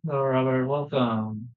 Hello, Robert. Welcome.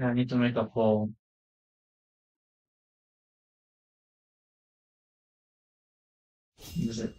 I need to make a poll. Is it?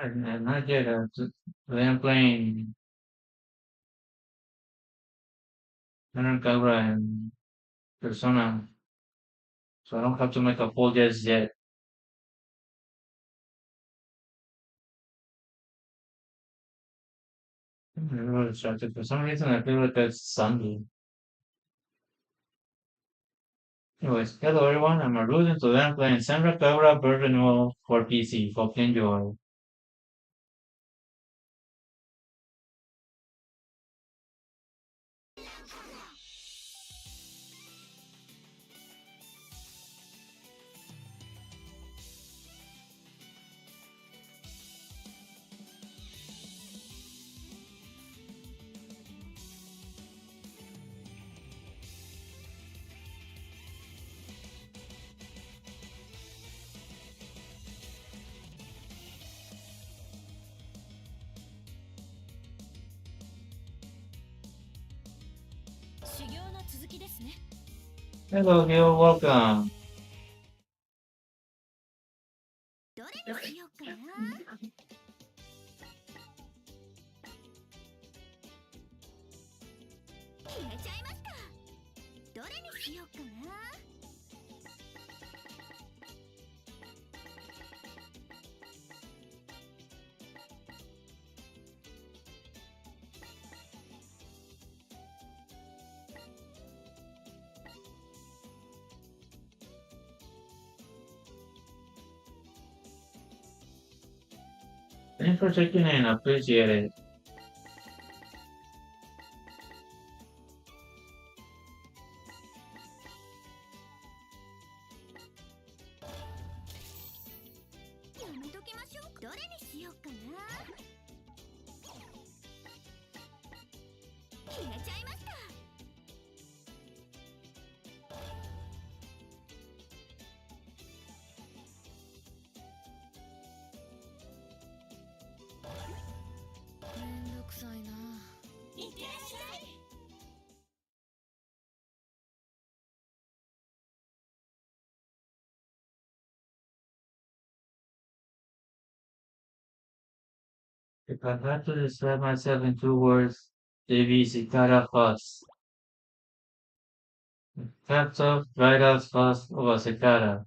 Not yet. Today I'm playing Senran Kagura and Persona, so I don't have to make a poll just yet. I'm a little distracted. For some reason, I feel like it's Sunday. Anyways, hello everyone. I'm Arus, and today I'm playing Senran Kagura version Newal for PC. Hope you enjoy. Hello, Gil. Welcome. Thanks for checking in. Appreciate it. If I had to describe myself in two words, they'd be cicada fuss. Caps off right out fuss of a cicada.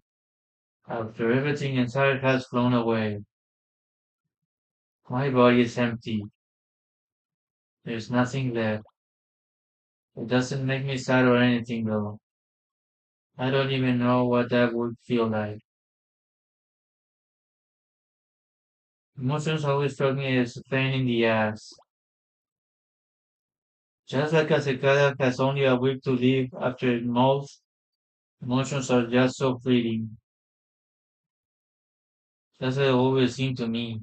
After everything inside has flown away, my body is empty. There's nothing left. It doesn't make me sad or anything though. I don't even know what that would feel like. Emotions always struck me as a pain in the ass. Just like a cicada has only a week to live after it molts, emotions are just so fleeting. That's what it always seemed to me.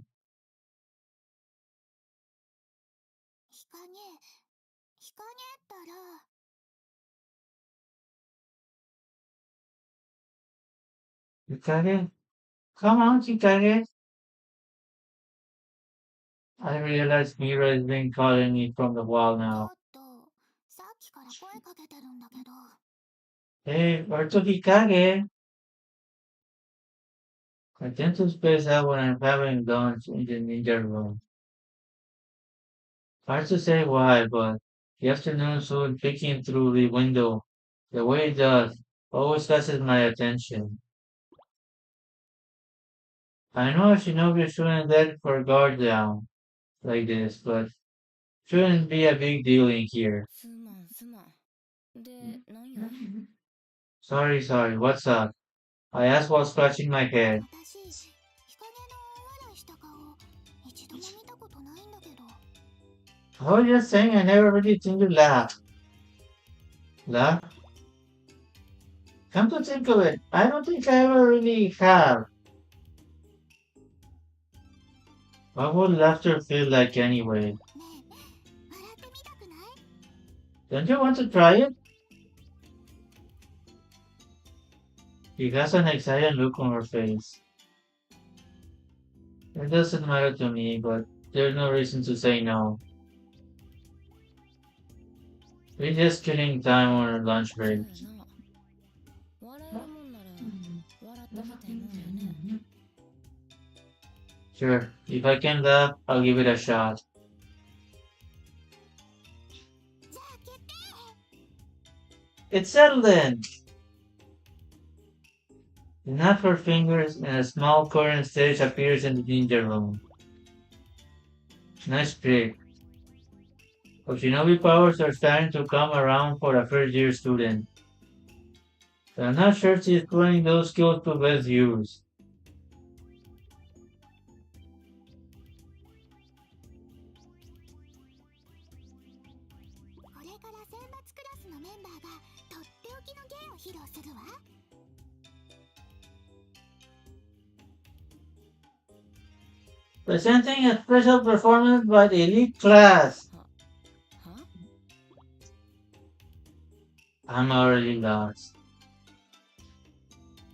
Hikage? Come on, Hikage. I realize Mira is being calling me from the wall now. ちょっと、さっきから声かけてるんだけど。Hey, where's the Hikage? I tend to space out when I'm having lunch in the ninja room. Hard to say why, but the afternoon sun peeking through the window, the way it does, always catches my attention. I know Shinobi shouldn't let her guard down like this, but shouldn't be a big deal in here. すまんすまん。で、なんや Sorry, what's up? I asked while scratching my head. 私、日陰の大笑いした顔、一度も見たことないんだけど。I was just saying I never really think to laugh. Laugh? Come to think of it, I don't think I ever really have. What would laughter feel like anyway? ねえ、笑ってみたくない Don't you want to try it? She has an excited look on her face. It doesn't matter to me, but there's no reason to say no. We're just killing time on our lunch break. そうやな。笑えるもんなら、笑ってみたいもんよね。 Sure, if I can laugh, I'll give it a shot. じゃあ決定 It's settled then! Snap her fingers and a small current stage appears in the ninja room. Nice trick. Shinobi powers are starting to come around for a first year student. But I'm not sure she's putting those skills to best use. これから選抜クラスのメンバーがとっておきの芸を披露するわ。 Presenting a special performance by the elite class. は I'm already lost.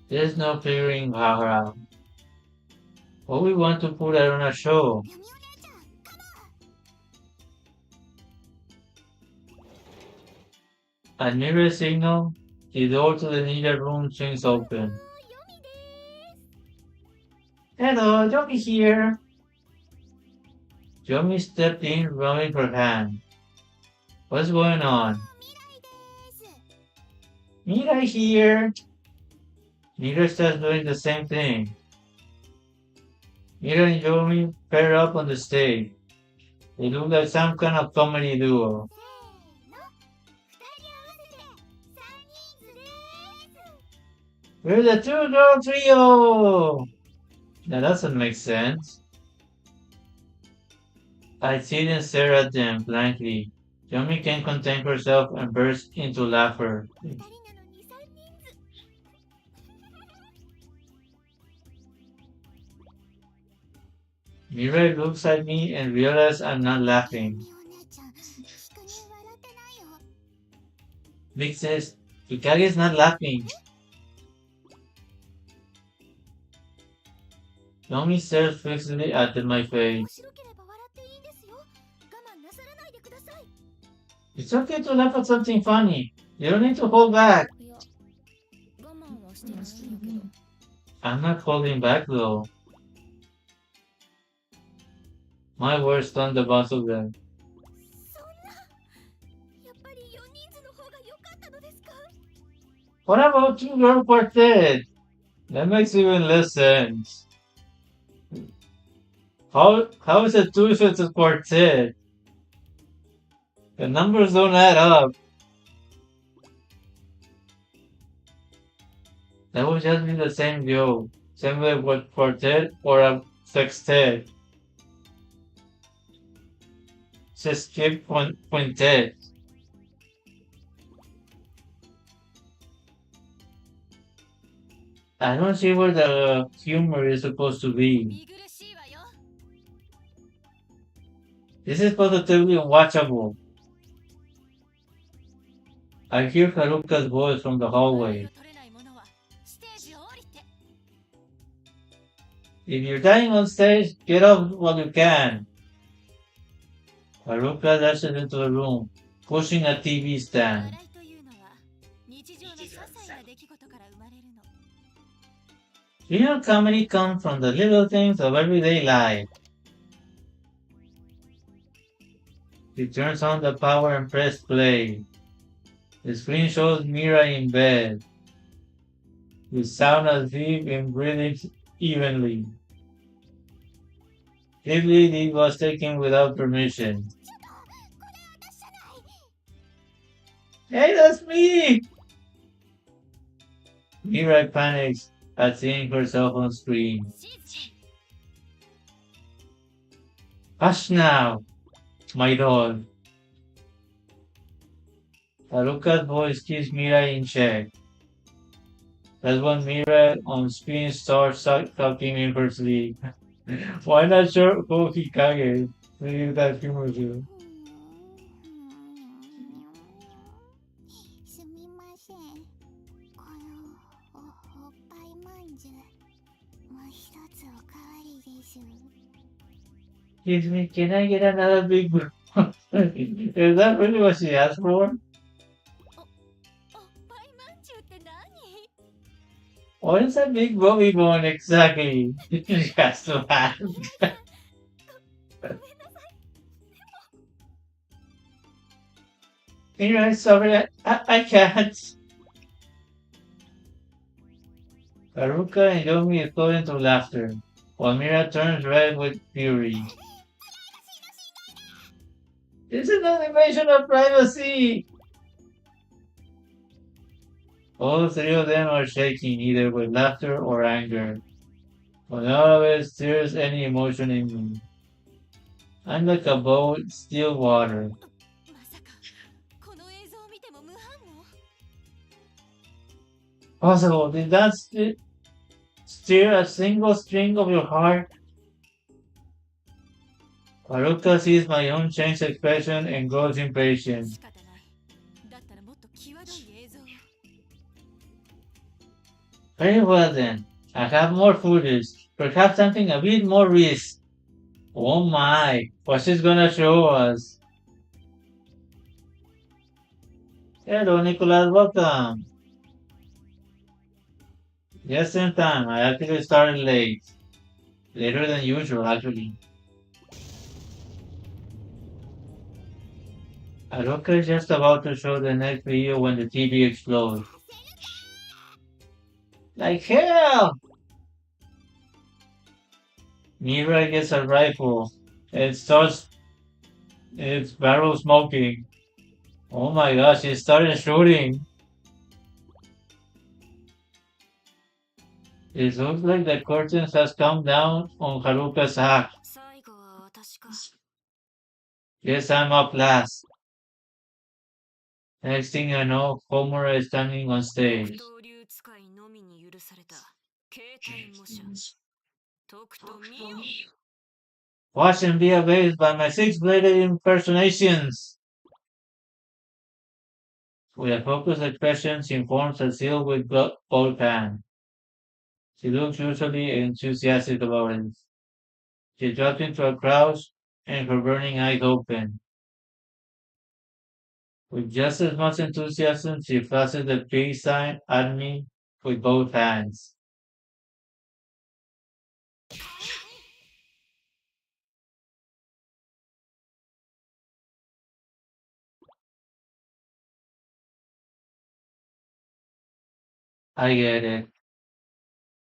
There's no figuring her out. What we want to put her on a show. 読みお姉ちゃん、カモン At mirror signal, the door to the ninja room swings open. 読みでーす Hello, Yomi here. Yomi stepped in, rubbing her hand. What's going on? 未来でーす Mira here. Mira starts doing the same thing. Mira and Yomi pair up on the stage. They look like some kind of comedy duo. せーの、二人合わせて、三人ズでーす We're the two-girl trio! That doesn't make sense. I sit and stare at them blankly. Yomi can't contain herself and bursts into laughter. 二人なのに三人ズ Mirai looks at me and realizes I'm not 読 laughing. みお姉ちゃん、人に笑ってないよ Vic says, Hikage's not laughing. Yomi stares fixedly at my 面 face. 白ければ笑っていいんですよ。我慢なさらないでください。 It's okay to laugh at something funny. You don't need to hold back. いや、我慢はしてないんだけど。 I'm not holding back though. My words stunned the both of them. そんな、やっぱり四人ズの方が良かったのですか What about two-girl quartet? That makes even less sense. How is it two if it's a quartet? The numbers don't add up. That would just be the same joke. Same way with quartet or a sextet. Just skip quintet. I don't see where the humor is supposed to be. 見苦しいわよ。 This is positively unwatchable. I hear Haruka's voice from the 笑い hallway. の取れないものはステージを降りて。If you're dying on stage, get off while you can. Haruka dashes into the room, pushing a TV stand. 笑いというのは日常の些細な出来事から生まれるの。 Real comedy comes from the little things of everyday life. He turns on the power and press play. The screen shows Mira in bed, with sound asleep and breathing evenly. Clearly, it was taken without permission. ちょっとこれ私じゃない。 Hey, that's me! Mira panics at seeing herself on screen. シーズ Hush now, my doll. Haruka's voice keeps Mira in check. That's when Mira on screen starts talking in her sleep. Why not show Hokikage? Maybe that humor too. すみません。このおっぱいまんじゅうもう一つおかわりです。 Excuse me, can I get another big bro? Is that really what she asked for? おっぱいまんじゅうって何？ What is a big bobby bone exactly? She has to ask. ごめんなさい。 Mira, sorry, I can't. Haruka and Yomi explode into laughter, while Mira turns red with fury. This is an invasion of privacy! All three of them are shaking, either with laughter or anger. But none of it stirs any emotion in me. I'm like a bowl in still water. まさかこの映像を見ても無反応？ Possible, did that steer a single string of your heart? Haruka sees my own changed expression and grows impatient. 仕方ない。だったらもっと際どい映像を。 Very well then, I have more footage, perhaps something a bit more risk. Oh my, what she's gonna show us? Hello Nicholas, welcome. Just in time, I actually started late. Later than usual, actually. Haruka is just about to show the next video when the TV explodes. Like hell! Mira gets a rifle. It starts its barrel smoking. Oh my gosh, it started shooting. It looks like the curtains has come down on Haruka's act. 最後は私か。 Yes, I'm up last. Next thing I know, Homura is standing on stage. 刀流使いのみに許された携帯模写。とくと見よ。 Watch and be amazed by my six-bladed impersonations. With a focused expression, she informs a seal with both hands. She looks usually enthusiastic about it. She drops into a crouch and her burning eyes open. With just as much enthusiasm, she flashes the peace sign at me with both hands. I get it.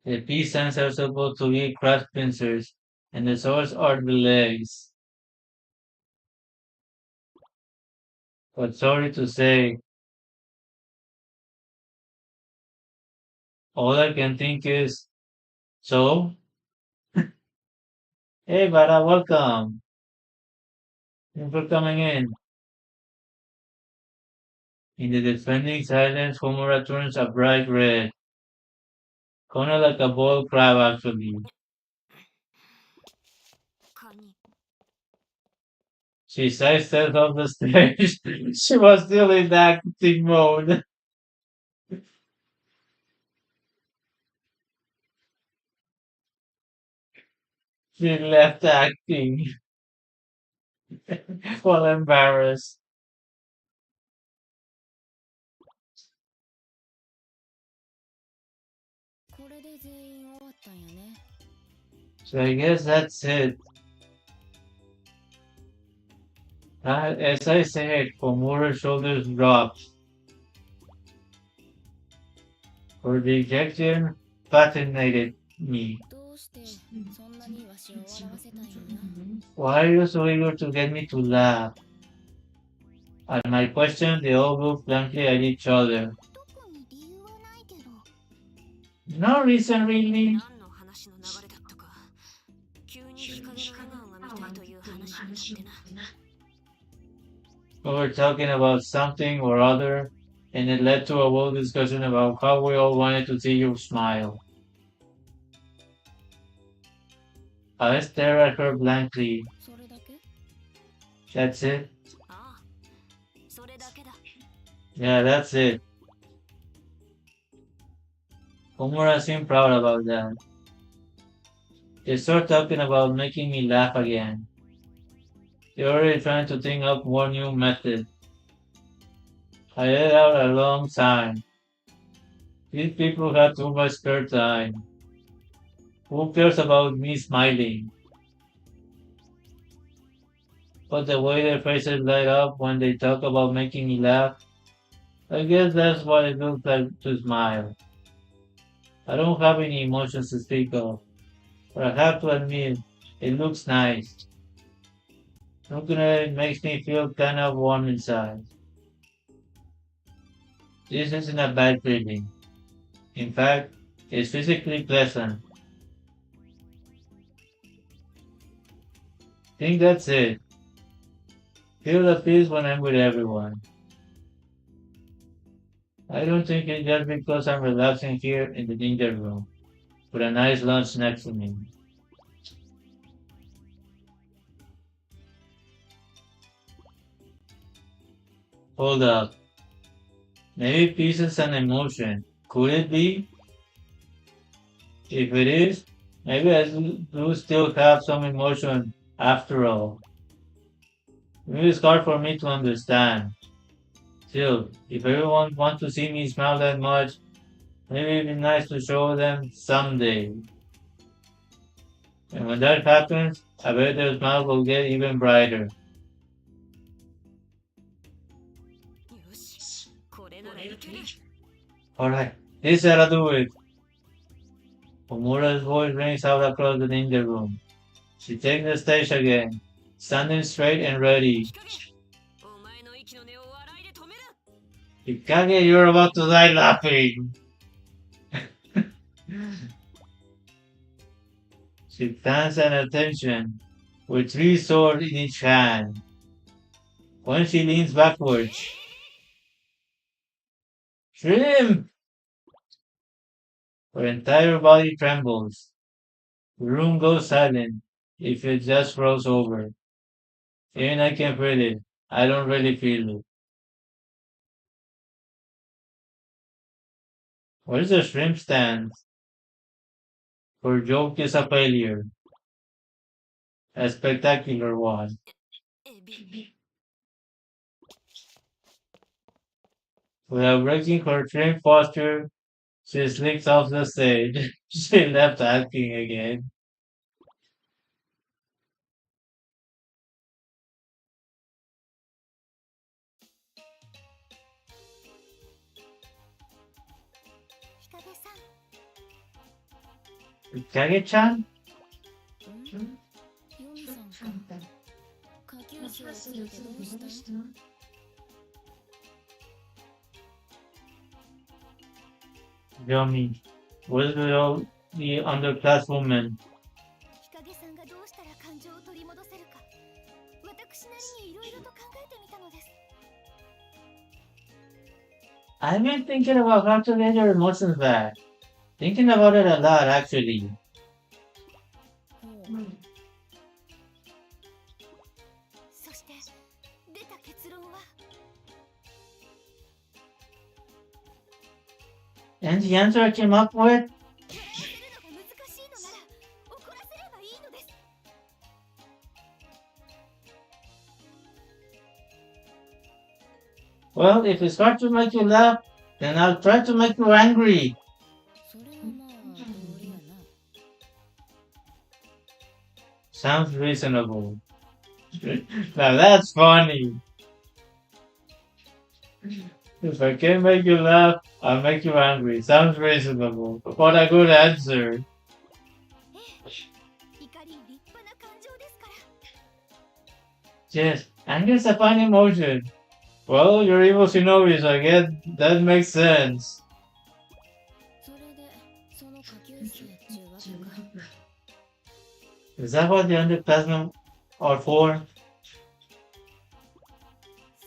The peace signs are supposed to be craft pincers, and the swords are the legs. But sorry to say, all I can think is, so? Hey, Vara, welcome. Thanks for coming in. In the defending silence, Homura turns a bright red. Kinda like a boiled crab, actually. カニ。 She sidesteps off the stage. She was still in acting mode. She left acting while embarrassed. So I guess that's it. As I said, Komura's shoulders dropped. Her dejection fascinated me. Why are you so eager to get me to laugh? At my question, they all looked blankly at each other. No reason, really. We were talking about something or other, and it led to a whole discussion about how we all wanted to see you smile. I stared at her blankly. That's it? Yeah, that's it. Komura seemed proud about that. They started talking about making me laugh again. They're already trying to think up more new methods. I let out a long sigh. These people have too much spare time. Who cares about me smiling? But the way their faces light up when they talk about making me laugh, I guess that's what it looks like to smile. I don't have any emotions to speak of, but I have to admit, it looks nice. Looking at it makes me feel kind of warm inside. This isn't a bad feeling. In fact, it's physically pleasant. Think that's it. Feel the peace when I'm with everyone. I don't think it's just because I'm relaxing here in the ninja room with a nice lunch next to me. Hold up. Maybe peace is an emotion. Could it be? If it is, maybe I do still have some emotion after all. Maybe it's hard for me to understand. Still, if everyone wants to see me smile that much, maybe it'd be nice to show them someday. And when that happens, I bet their smile will get even brighter. Alright, this ought to do it. Omura's voice rings out across the ninja room. She takes the stage again, standing straight and ready. Ikage, you're about to die laughing. She stands at attention, with three swords in each hand. When she leans backwards, Shrimp! Her entire body trembles. The room goes silent. If it just froze over. Even I can feel it. I don't really feel it. Where's the shrimp stand? Her joke is a failure. A spectacular one. Without breaking her shrimp posture, she slips off the stage. She left acting again. Kage-chan? Yomi, where's the underclass woman? I've been thinking about how to get your emotions back. Thinking about it a lot, actually. And the answer I came up with? Well, if it's hard to make you laugh, then I'll try to make you angry. それはまあ道理やな。 Sounds reasonable. Now that's funny. If I can't make you laugh, I'll make you angry. Sounds reasonable. What a good answer. 怒り立派な感情ですから。 Yes, anger is a fine emotion. Well, you're evil shinobi, so I guess that makes sense. それでその下級生っちゅうわけか。 Is that what the underclassmen are for?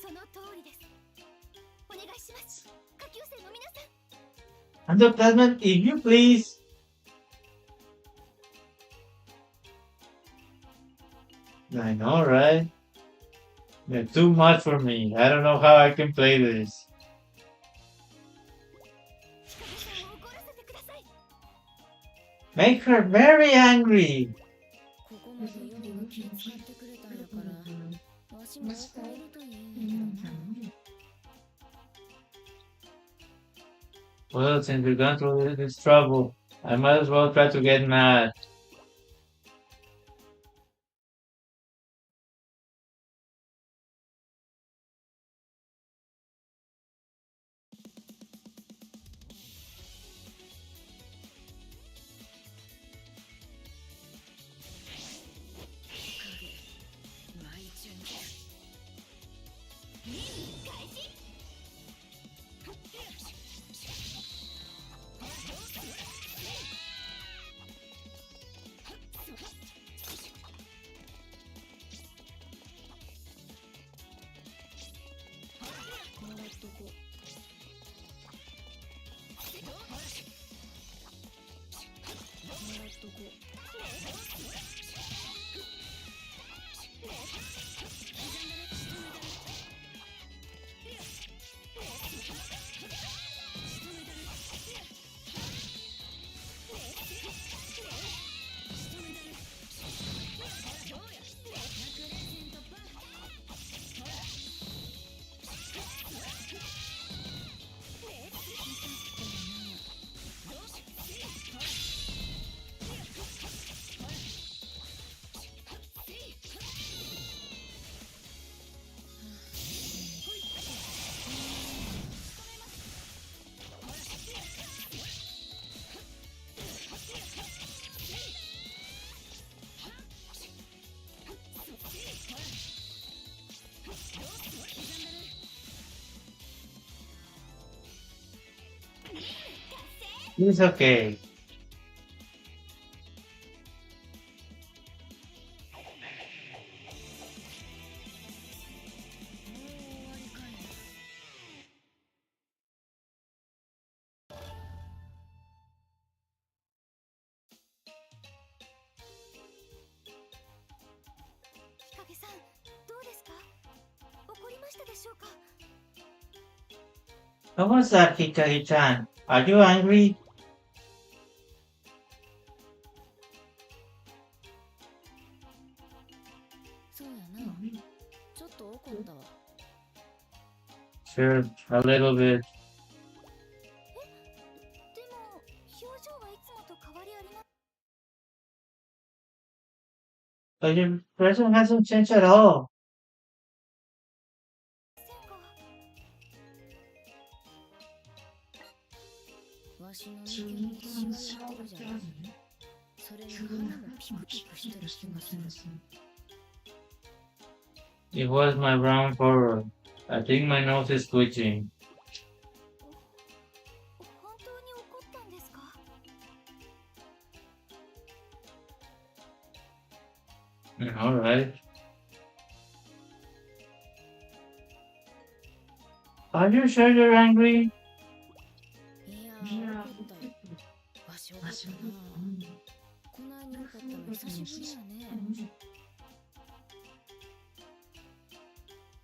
その通りです。お願いします。下級生の皆さん。 Underclassmen, if you please. I know, right? They're too much for me. I don't know how I can play this. 日陰さんを怒らせてください。 Make her very angry. ここまでヨミが気使ってくれたんやから、わしも怒れるといいんやけどな。 Well, since we're going through this trouble, I might as well try to get mad. It's okay. 日陰さん、どうですか？怒りましたでしょうか？ What was that, Hikari-chan? Are you angry? そうやな。ちょっと怒ったわ。 Sure, a little bit. でも表情はいつもと変わりありま But your present hasn't changed at all. せんか？ わしの眉間にシワがってるじゃない。それに鼻もピクピクしてる気がする。 It was my brown horror. I think my nose is twitching. 本当に怒ったんですか？ Alright. Are you sure you're angry? いやー、怒ったよ。わし怒ったな。こないに怒ったの久しぶりやね。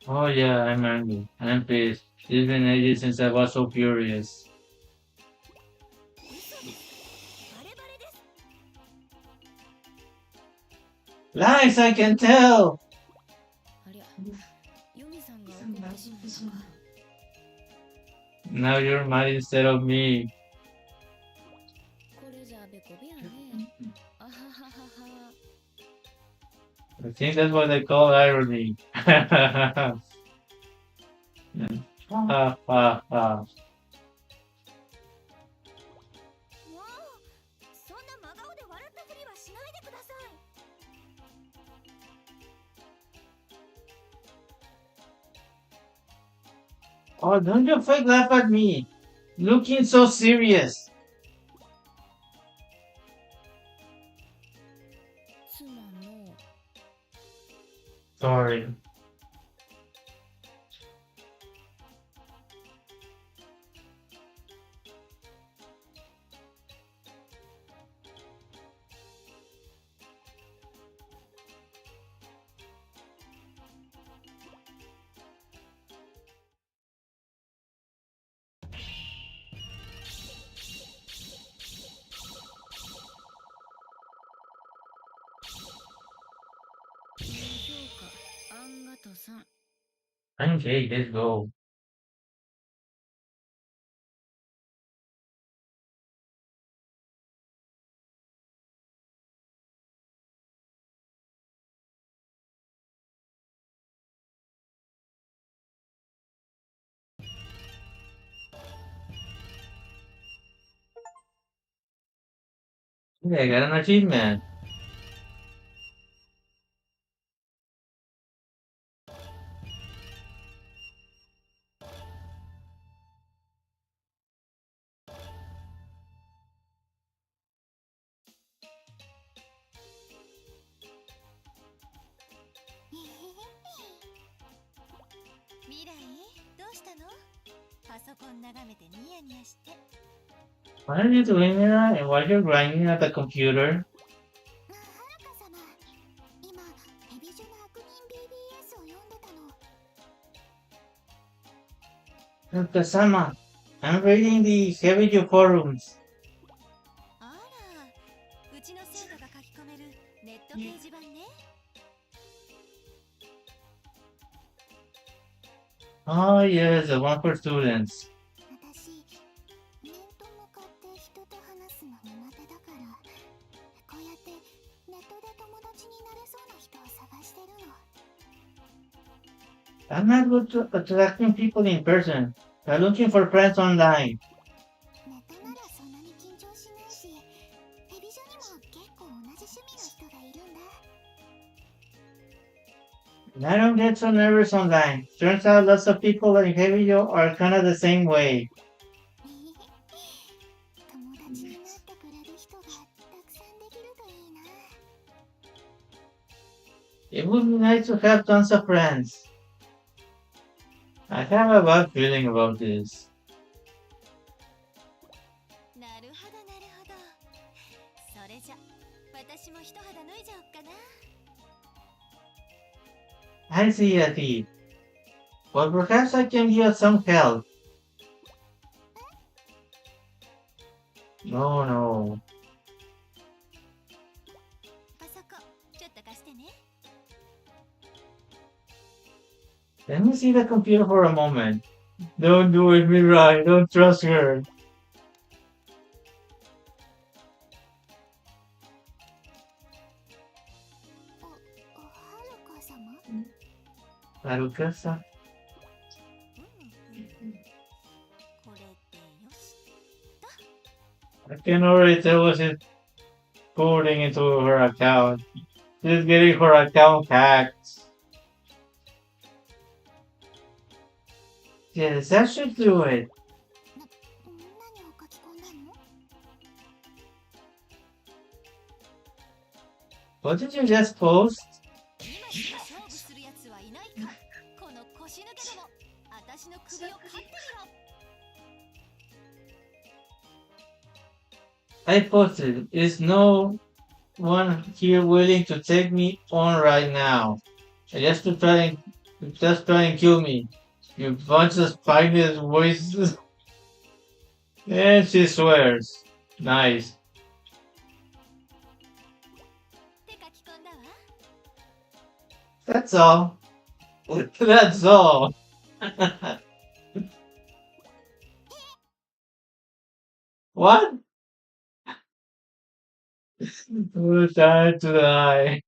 Oh yeah, I'm angry. I'm pissed. It's been ages since I was so furious. 嘘です。バレバレです。 Lies, I can tell! ありゃ、ユミさんが怒ってしまったか。Now you're mad instead of me. これじゃべこべやね。あはははは。I think that's what they call irony. Ha ha ha. もうそんな真顔で笑ったふりはしないでください。Oh, don't you fake laugh at me. Looking so serious. すまんの。Sorry. Okay, let's go. Hey, I got an achievement.「未来どうしたの？パソコン眺めてニヤニヤして。 What are you doing here? And why you're grinding at the computer? はるか様、今ヘビジュの悪人 BBS を読んでたの。 Kasama, I'm reading the Heavy forums. あら、うちの生徒が書き込めるネット掲示板ね。 Oh yes, the one for students. 私、面と向かって人と話すの苦手だから、こうやってネットで友達になれそうな人を探してるの。 I'm not good to attracting people in person. I'm looking for friends online. ネットならそんなに緊張しないし、ヘビジョにも結構同じ趣味の人がいるんだ。 And I don't get so nervous online. Turns out lots of people in Heavy are kind of the same way. 友達になってくれる人がたくさんできるといいな。 It would be nice to have tons of friends. I have a bad feeling about this. なるほどなるほど。それじゃ私も一肌脱いじゃおっかな。 I see a thief. Well, perhaps I can give some help. No, no. パソコンちょっと貸してね。 Let me see the computer for a moment. Don't do it, Mirai. Don't trust her. はるか様。 Haruka-san. これでよし。 I can already tell what she's putting into her account. She's getting her account hacked. Yes, that should do it. 何を書き込んだの？ What did you just post? 今しか勝負するやつはいないか。この腰抜けども、私の首を刈ってみろ。 I posted, is no one here willing to take me on right now? Just try and kill me. You bunch of spineless voices. And she swears. Nice. って書き込んだわ。 That's all. That's all. What? Who tried to die?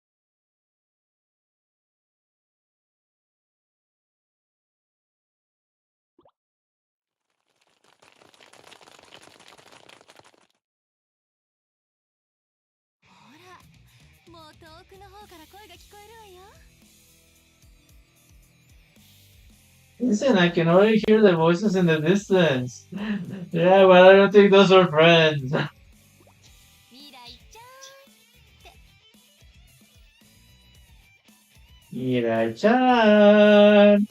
Listen, I can already hear the voices in the distance. Yeah, but I don't think those are friends. Mirai-chan!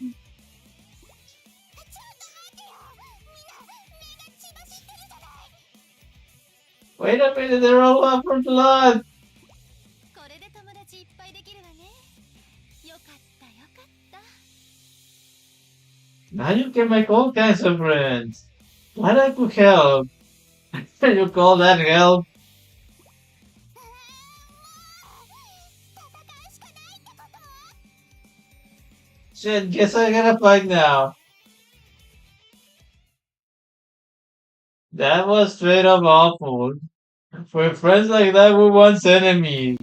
Wait a minute, they're all up for blood! Now you can make all kinds of friends. Glad I could help. You call that help? Shit, guess I gotta fight now. That was straight up awful. For friends like that, we once enemies.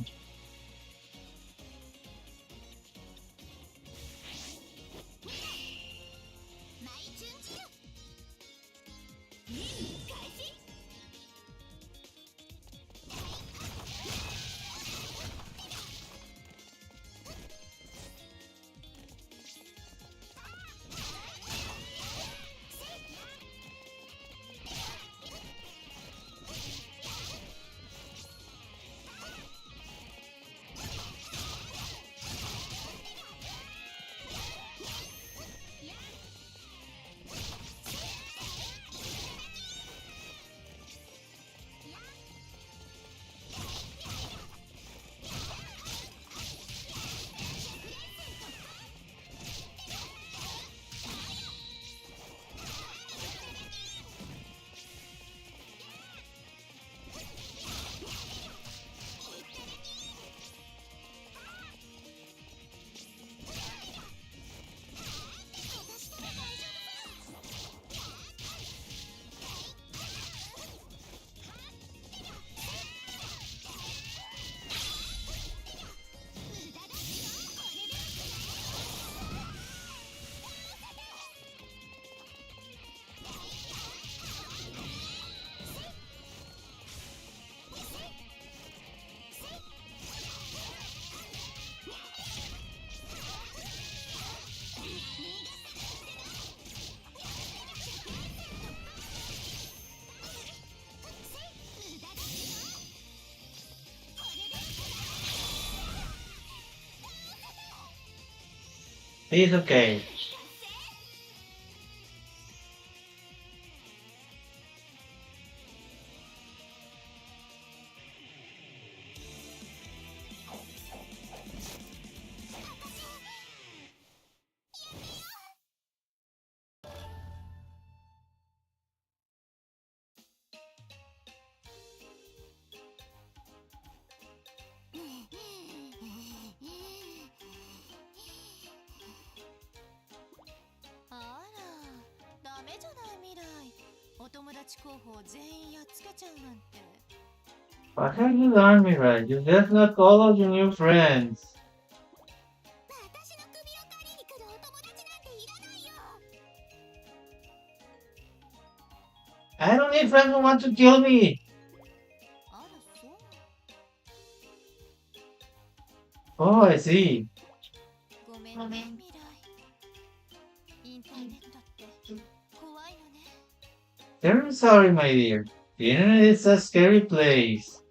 He's okay. What have you done, Mirai? You just not all of your new friends. I don't need friends who want to kill me. Oh, I see. Very sorry, my dear. The internet is a scary place.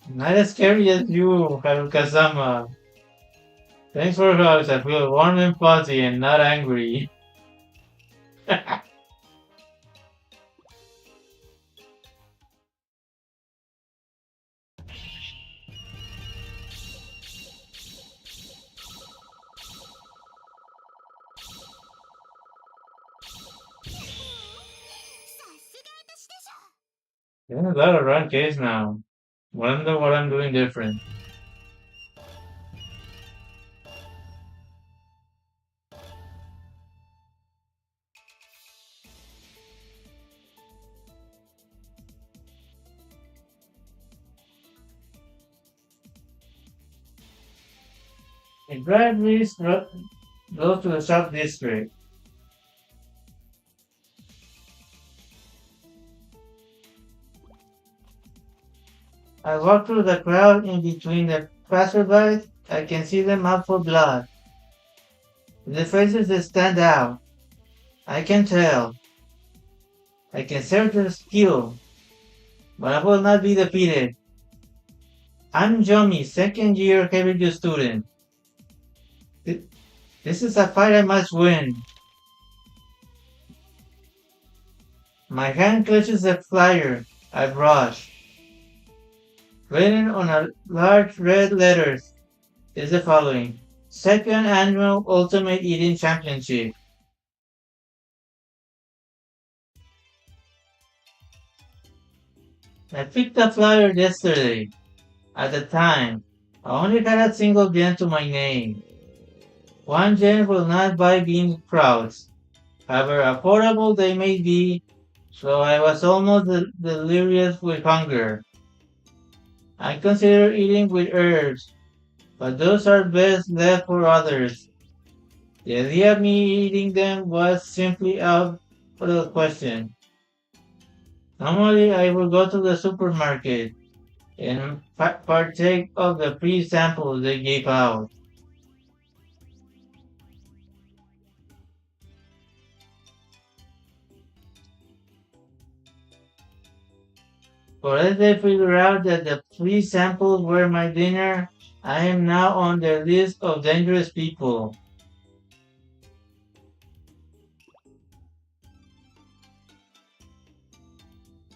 Not as scary as you, Haruka-sama. Thanks for hugs. I feel warm and fuzzy and not angry. There's a lot of run case now. Wonder what I'm doing different. A bright breeze blows to the shop district. I walk through the crowd in between the passersby. I can see them out for blood. The faces that stand out. I can tell. I can search their skill, but I will not be defeated. I'm Jomi, second year Heavy student. This is a fight I must win. My hand clutches the flyer I brought. Written on a large red letters is the following: Second Annual Ultimate Eating Championship. I picked the flyer yesterday. At the time, I only had a single yen to my name. 1 yen will not buy bean sprouts, however affordable they may be, so I was almost delirious with hunger. I consider eating with herbs, but those are best left for others. The idea of me eating them was simply out of the question. Normally, I would go to the supermarket and partake of the free samples they gave out. But as they figure out that the free samples were my dinner, I am now on their list of dangerous people.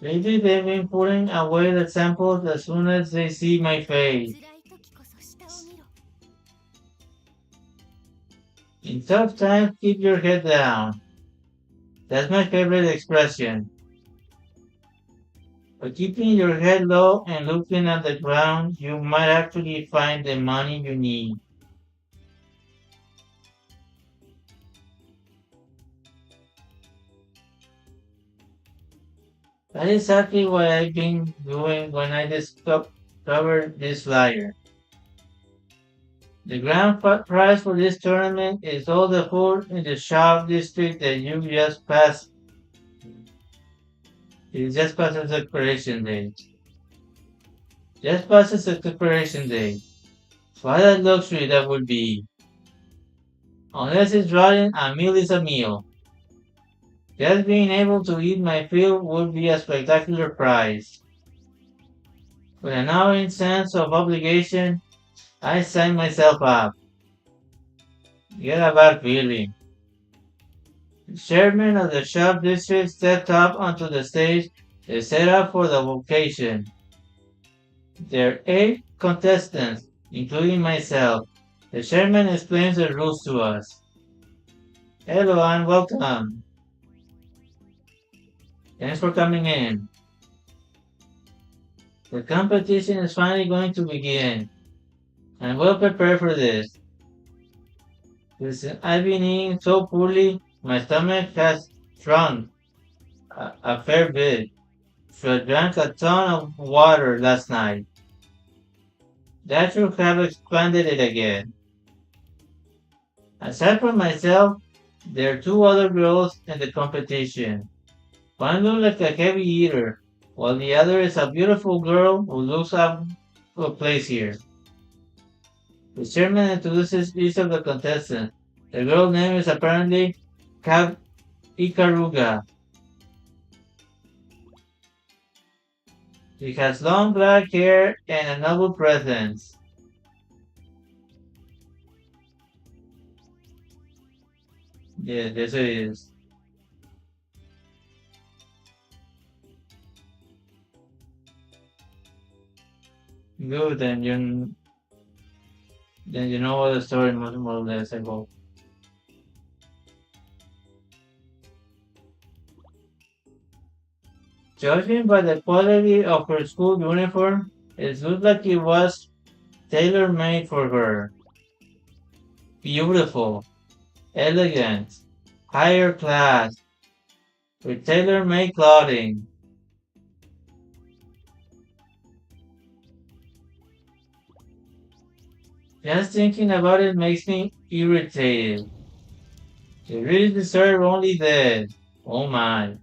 Lately they've been putting away the samples as soon as they see my face. In tough times, keep your head down. That's my favorite expression. By keeping your head low and looking at the ground, you might actually find the money you need. That is exactly what I've been doing when I discovered this flyer. The grand prize for this tournament is all the food in the shop district that you just passed. It just passes expiration date. Just passes expiration date. What a luxury that would be. Unless it's rotten, a meal is a meal. Just being able to eat my fill would be a spectacular prize. With an gnawing sense of obligation, I signed myself up. Get a bad feeling. The chairman of the shop district stepped up onto the stage and set up for the occasion. There are 8 contestants, including myself. The chairman explains the rules to us. Hello and welcome. Thanks for coming in. The competition is finally going to begin. I'm well prepared for this. Listen, I've been eating so poorly, my stomach has shrunk a fair bit. So I drank a ton of water last night. That should have expanded it again. Aside from myself, there are 2 other girls in the competition. One looks like a heavy eater, while the other is a beautiful girl who looks out of place here. The chairman introduces each of the contestants. The girl's name is apparently Kagura. She has long black hair and a noble presence. Yeah, this it is. Good, then you know what the story more or less about. Judging by the quality of her school uniform, it looks like it was tailor-made for her. Beautiful, elegant, higher class, with tailor-made clothing. Just thinking about it makes me irritated. They really deserve only that. Oh my.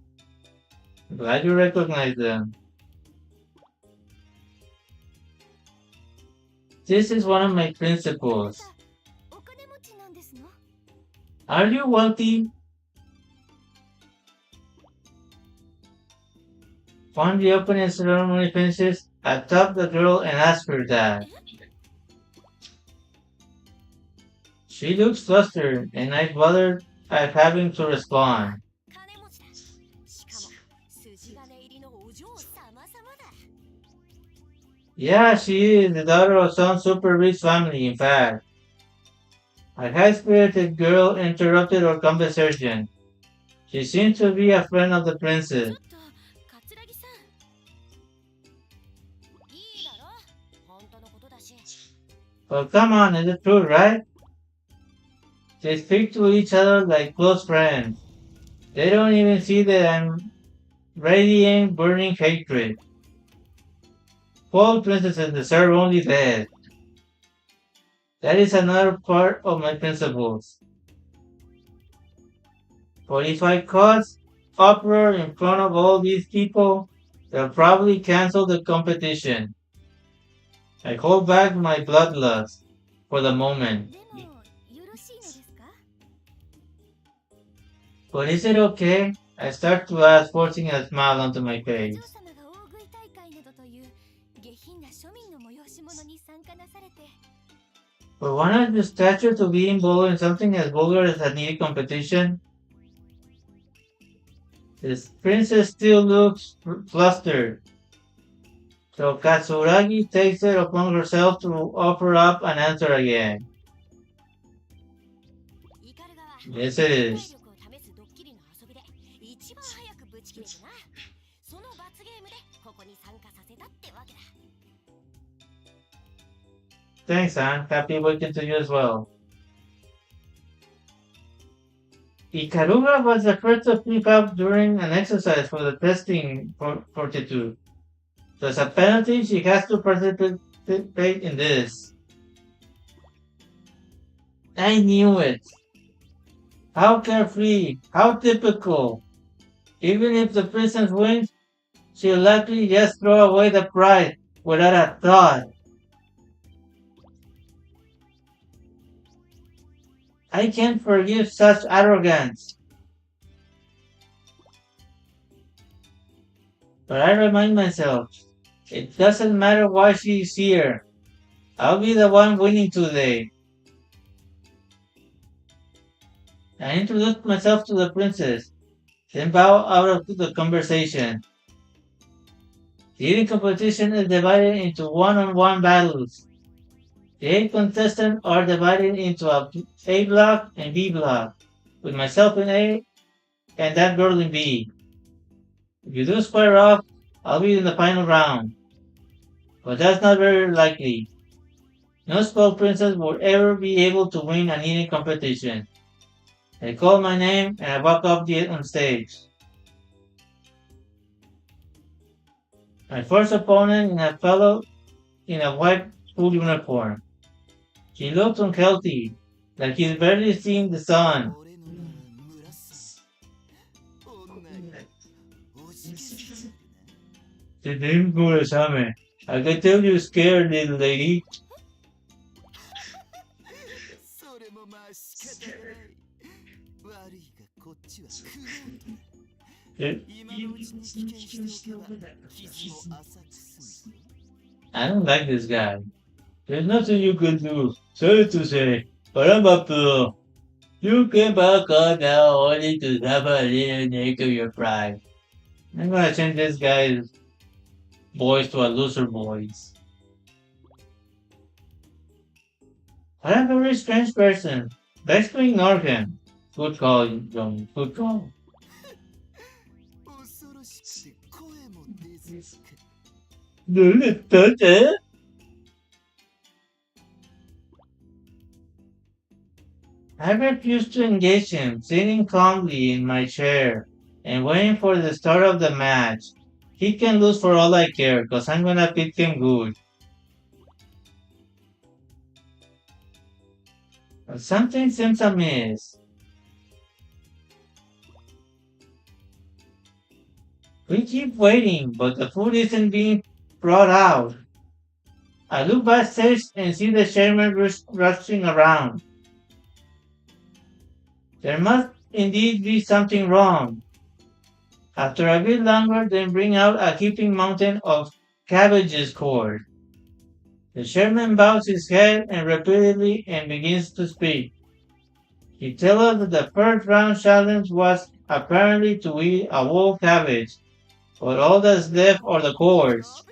Glad you recognize them. This is one of my principles. お金持ちなんですの？ Are you wealthy? Find the opening ceremony finishes, I tap the girl and ask her that. She looks flustered, and I bothered at having to respond. 金持ちだ。しかも筋金入りのお嬢様様だ。 Yeah, she is the daughter of some super rich family, in fact. A high-spirited girl interrupted our conversation. She seemed to be a friend of the ちょ princess. っと桂木さん。いいだろ。本当のことだし。 But come on, is it true, right? They speak to each other like close friends. They don't even see that I'm radiating burning hatred. Poor princesses deserve only that. That is another part of my principles. But if I cause uproar in front of all these people, they'll probably cancel the competition. I hold back my bloodlust for the moment. でもよろしいのですか？ But is it okay? I start to ask, forcing a smile onto my お face. 嬢様が大食い大会などという下品な庶民の催し物に参加なされて。 But wanted the statue to be involved in something as vulgar as a needy competition? This princess still looks flustered. So Katsuragi takes it upon herself to offer up an answer again. イカルガは Yes, it is. 体力を試すドッキリの遊びで一番早くぶち切れてな。その罰ゲームでここに参加させたってわけだ。 Thanks, Anne. Happy weekend to you as well. Ikaruga was the first to speak up during an exercise for the testing fortitude. So as a penalty, she has to participate in this. I knew it. How carefree, how typical. Even if the princess wins, she'll likely just throw away the prize without a thought. I can't forgive such arrogance. But I remind myself, it doesn't matter why she's here. I'll be the one winning today. I introduced myself to the princess, then bow out of the conversation. The eating competition is divided into one-on-one battles. The 8 contestants are divided into a block and B block, with myself in A and that girl in B. If you do square off, I'll be in the final round. But that's not very likely. No spoiled princess will ever be able to win an eating competition. They call my name and I walk up on stage. My first opponent is a fellow in a white school uniform. He looks unhealthy, like he's barely seen the sun. The name's Murasame. I can tell you're scared, little lady. I don't like this guy. There's nothing you can do. Sorry to say, but I'm up to. You can back on now only to have a little nick of your pride. I'm gonna change this guy's voice to a loser voice. I'm a very strange person. Best to ignore him. Good call, John. Good call. I refuse to engage him, sitting calmly in my chair and waiting for the start of the match. He can lose for all I care, cause I'm gonna beat him good. But something seems amiss. We keep waiting, but the food isn't being brought out. I look backstage and see the chairman rushing around. There must indeed be something wrong. After a bit longer, they bring out a heaping mountain of cabbages cord. The chairman bows his head and repeatedly and begins to speak. He tells us that the first round challenge was apparently to eat a whole cabbage, but all that's left are the cores.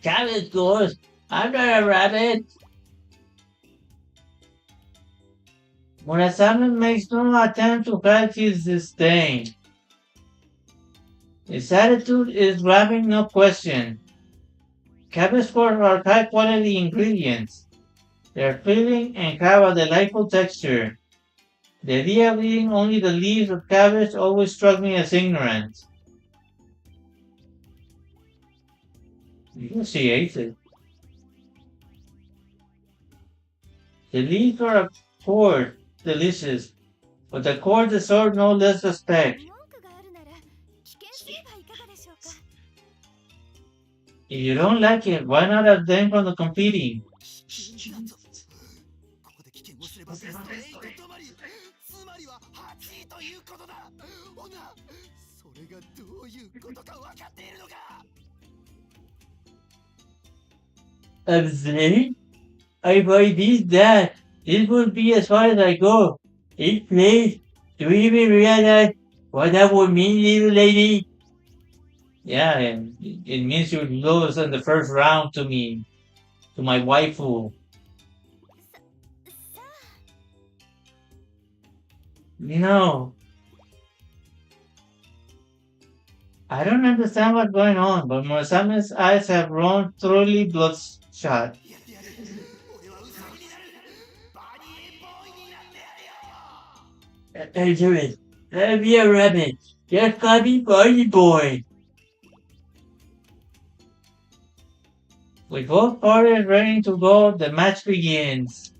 Cabbage cores? I'm not a rabbit. Murasame makes no attempt to hide his disdain. His attitude is grabbing no question. Cabbage cores are high quality ingredients. They're filling and have a delightful texture. The idea of eating only the leaves of cabbage always struck me as ignorant. Because she ate it. The leaves are of course delicious, but the core deserve no less respect. If you don't like it, why not abstain from the competing? Abstain? If I did that, this would be as far as I go. Eighth place? Do you even realize what that would mean, little lady? Yeah, and it means you lose in the first round to me, to my waifu. No, I don't understand what's going on, but Murasame's eyes have grown thoroughly bloodshot. Dangerous. Let me a rabbit. Just call me Barney Boy. With both parties ready to go, the match begins.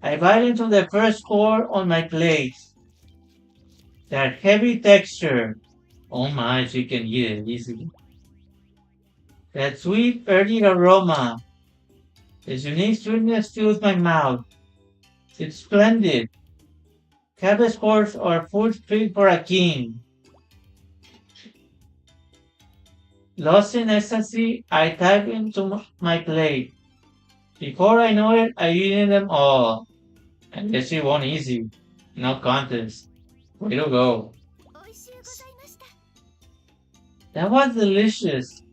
I bite into the first core on my plate. That heavy texture. Oh my, she can eat it easily. That sweet, earthy aroma. Its unique sweetness fills my mouth. It's splendid. Cabbage cores are food fit for a king. Lost in ecstasy, I dive into my plate. Before I know it, I eat them all. And this shit won't easy. No contest. Way to go. That was delicious.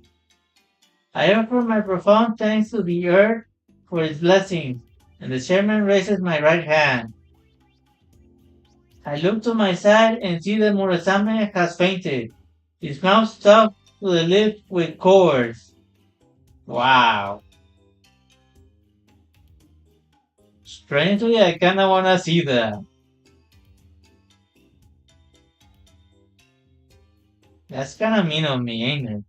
I offer my profound thanks to the earth for its blessings, and the chairman raises my right hand. I look to my side and see that Murasame has fainted. His mouth stuffed to the lips with cords. Wow. Strangely, I kinda wanna see that. That's kinda mean of me, ain't it?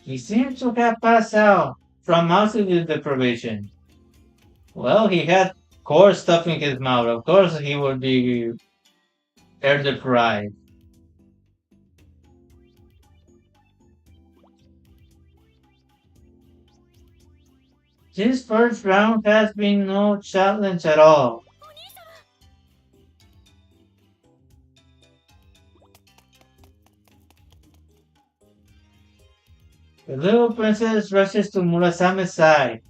He seems to have passed out from oxygen deprivation. Well, he had cord stuff in his mouth. Of course, he would be air deprived. This first round has been no challenge at all. The little princess rushes to Murasame's side.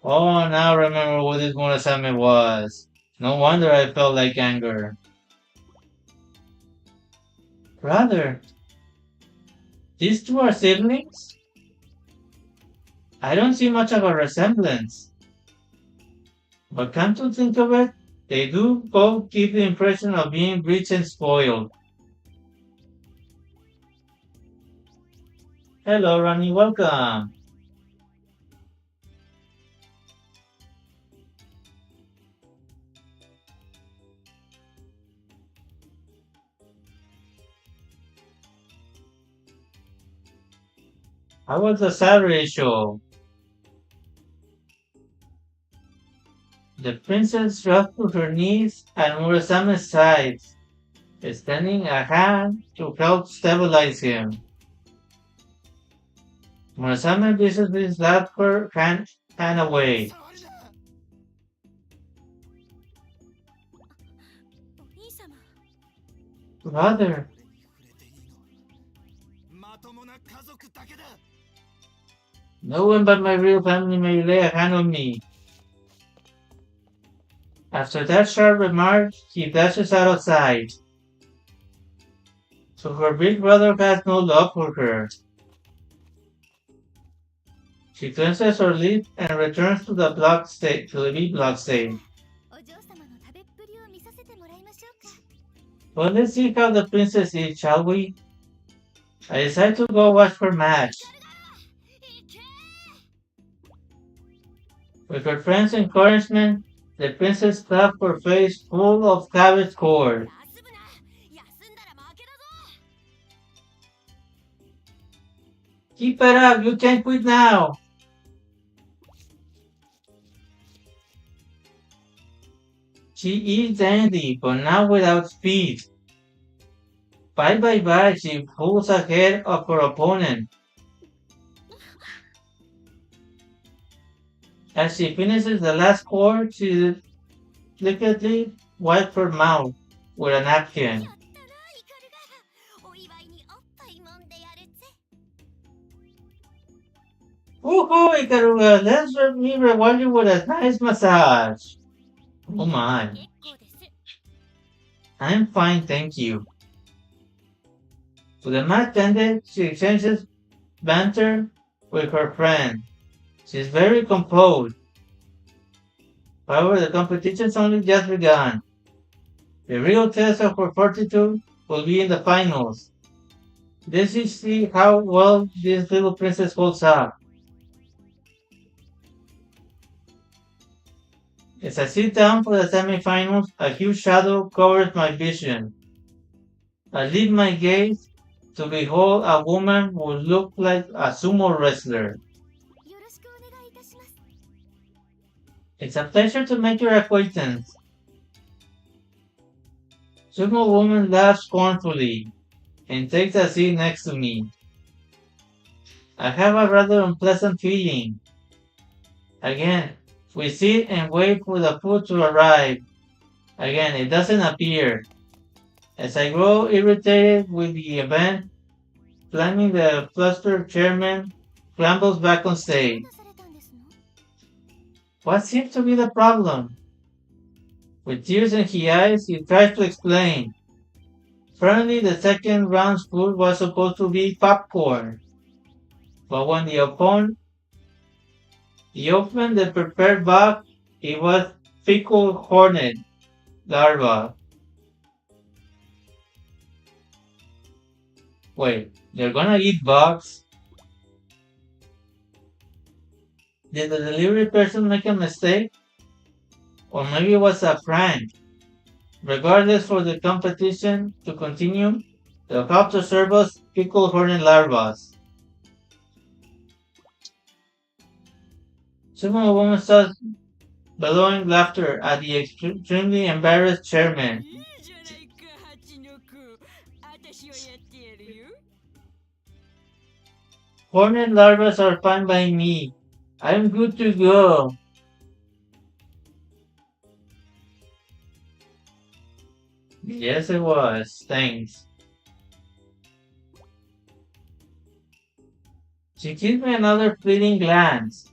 Oh, now I remember what this Murasame was. No wonder I felt like anger. Brother, these two are siblings? I don't see much of a resemblance. But come to think of it, they do both give the impression of being rich and spoiled. Hello, Ronnie, welcome. How was the salary show? The princess dropped to her knees at Murasame's side, extending a hand to help stabilize him. Murasame visibly slapped her hand away. お兄様 Brother, まともな家族だけだ。 no one but my real family may lay a hand on me. After that sharp remark, he dashes out of sight. So her big brother has no love for her. She clenches her lip and returns to the B block stage. お嬢様の食べっぷりを見させてもらいましょうか。 Well, let's see how the princess is, shall we? I decide to go watch her match. With her friend's encouragement, the princess slapped her face full of cabbage corn. 休むな。休んだら負けだぞ。 Keep it up, you can't quit now! She eats Andy, but now without speed. Bite by bite, she pulls ahead of her opponent. As she finishes the last chord, she delicately wipes her mouth with a napkin. やったな、イカルが。お祝いにおっぱい揉んでやるぜ。 Woohoo, Ikaruga, let me reward you with a nice massage. Oh my. 結構です。 I'm fine, thank you. With the match ended, she exchanges banter with her friend. She's very composed. However, the competition's only just begun. The real test of her fortitude will be in the finals. Let's see how well this little princess holds up. As I sit down for the semifinals, a huge shadow covers my vision. I lift my gaze to behold a woman who looked like a sumo wrestler. よろしくお願いいたします。 It's a pleasure to make your acquaintance. Sumo woman laughs scornfully and takes a seat next to me. I have a rather unpleasant feeling. Again, we sit and wait for the food to arrive. Again, it doesn't appear. As I grow irritated with the event, Fleming, the flustered chairman, scrambles back on どう stage. なされたんですの？ What seems to be the problem? With tears in his eyes, he tries to explain. Apparently, the second round's food was supposed to be popcorn. But when he opened the prepared box, it was fickle hornet larva. Wait, they're gonna eat bugs? Did the delivery person make a mistake? Or maybe it was a prank. Regardless, for the competition to continue, they'll have to serve us pickled hornet larvas. Sumo woman starts bellowing laughter at the extremely embarrassed chairman. いいじゃないか、八の子。私はやってやるよ。 Hornet larvas are fine by me. I'm good to go. Yes, it was. Thanks. She gives me another fleeting glance.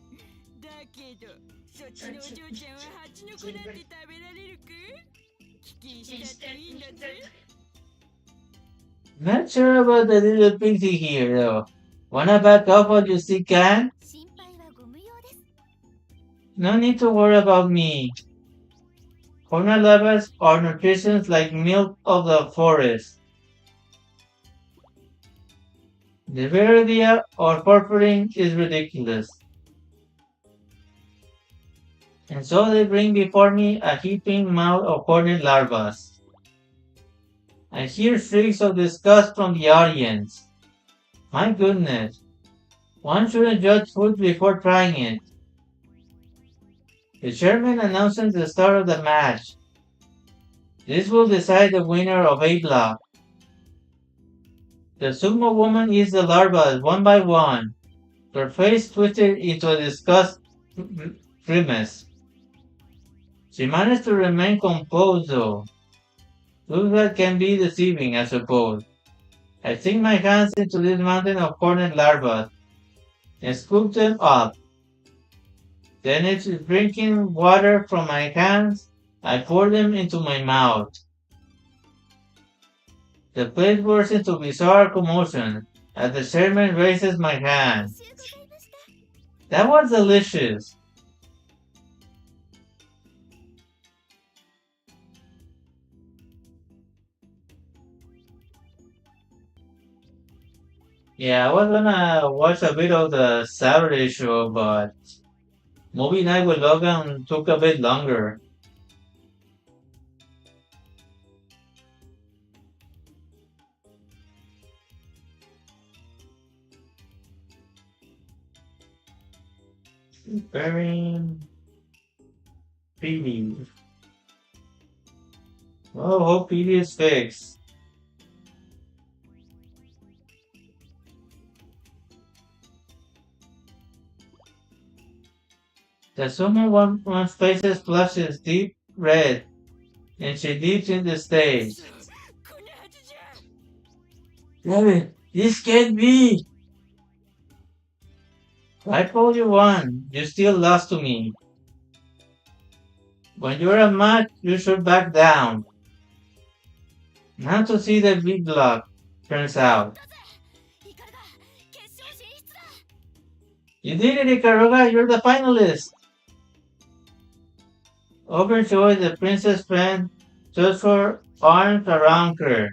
だけど、そっちのお嬢ちゃんは蜂の子なんて食べられるか？危険しちゃっていいんだぜ。 Not sure about the little pixie here, though. Wanna back off while you still can? 心配はご無用です。 No need to worry about me. Hornet larvas are nutritious like milk of the forest. The bare idea of purpuring is ridiculous. And so they bring before me a heaping mound of hornet larvas. I hear shrieks of disgust from the audience. My goodness, One shouldn't judge food before trying it. The chairman announces the start of the match. This will decide the winner of A block. The sumo woman eats the larvas one by one, her face twisted into a disgust grimace. She managed to remain composed though. That can be deceiving, I suppose. I sink my hands into this mountain of hornet larvae and scoop them up. Then it's drinking water from my hands. I pour them into my mouth. The place bursts into bizarre commotion as the chairman raises my hand. That was delicious. Yeah, I was gonna watch a bit of the Saturday show, but movie night with Logan took a bit longer. Very PD. Oh, hope PD is fixed. The sumo one's face flushes deep red, and she leaps in the stage. Damn it, this can't be! I told you one, you still lost to me. When you're a match, you should back down. Not to see the big block, turns out. You did it, Ikaruga, you're the finalist! Overjoyed, the princess friend throws her arms around her.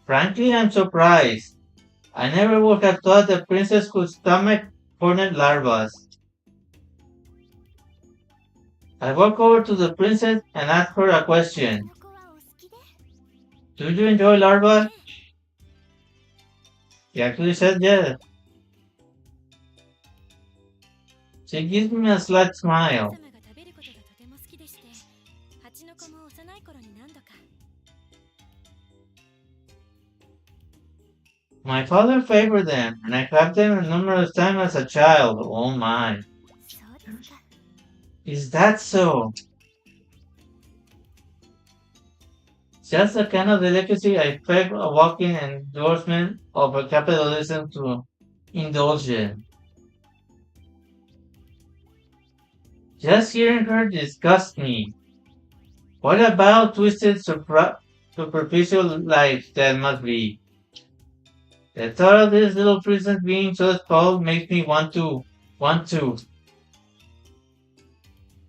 Frankly, I'm surprised. I never would have thought the princess could stomach hornet larvas. I walk over to the princess and ask her a question. Do you enjoy larvae? She actually said yes. She gives me a slight smile. My father favored them, and I had them numerous times as a child. Oh my. Is that so? Just the kind of delicacy I expect a walking endorsement of a capitalism to indulge in. Just hearing her disgusts me. What about twisted superficial life that must be? The thought of this little princess being so spoiled makes me want to.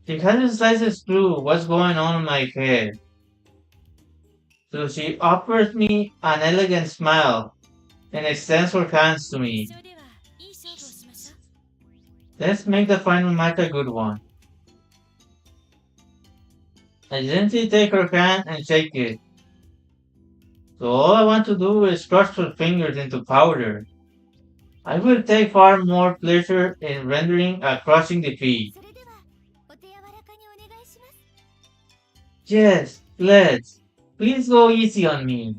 She hasn't slices through what's going on in my head. So she offers me an elegant smile and extends her hands to me. Let's make the final match a good one. I gently take her hand and shake it. So all I want to do is crush her fingers into powder. I will take far more pleasure in rendering a crushing defeat. Yes, let's. Please go easy on me.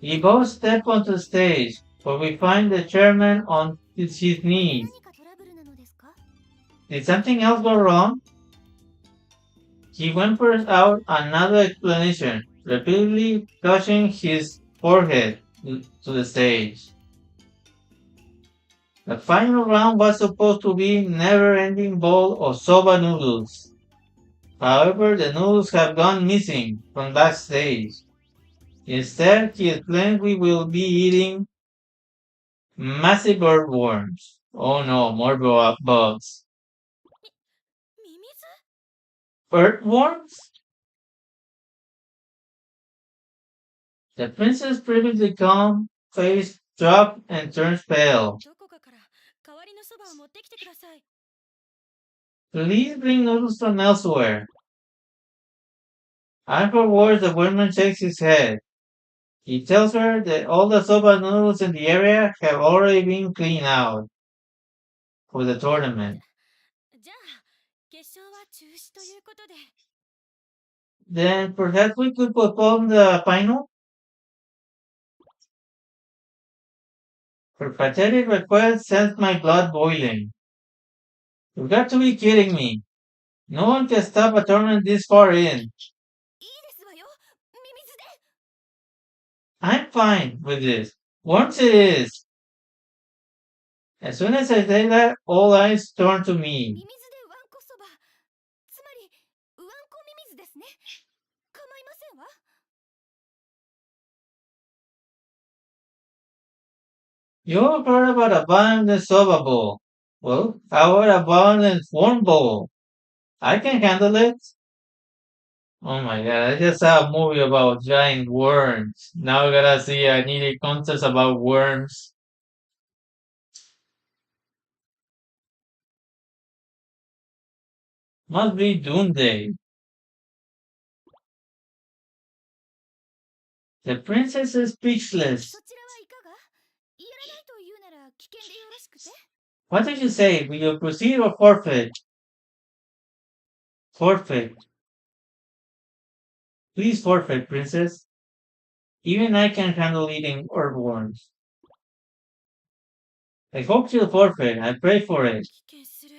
We both step onto the stage, where we find the chairman on his knees. Did something else go wrong? He whimpers out another explanation, repeatedly touching his forehead to the stage. The final round was supposed to be a never-ending bowl of soba noodles. However, the noodles have gone missing from backstage. Instead, he explained we will be eating massive earthworms. Oh no, more bugs. Earthworms? The princess previously calm face drops and turns pale. Please bring noodles from elsewhere. At her words, the woman shakes his head. He tells her that all the soba noodles in the area have already been cleaned out for the tournament. じゃあ決勝は中止ということで。 Then perhaps we could postpone the final? Her pathetic request sends my blood boiling. You've got to be kidding me. No one can stop a tournament this far in. いいですわよ、ミミズで。 I'm fine with this. Once it is. As soon as I say that, all eyes turn to ミ me. ミズでワンコそば、つまりワンコミミズですね。構いませんわ。 You've heard about a abundant soba bowl. Well, how about a abundant worm bowl? I can handle it. Oh my god, I just saw a movie about giant worms. Now I gotta see a needy contest about worms. Must be Doomsday. The princess is speechless. そちらはいかが？やらないというなら危険でよろしくて。 What did you say? Will you proceed or forfeit? Forfeit. Please forfeit, princess. Even I can handle eating earthworms. I hope she'll forfeit. I pray for it. 危険する。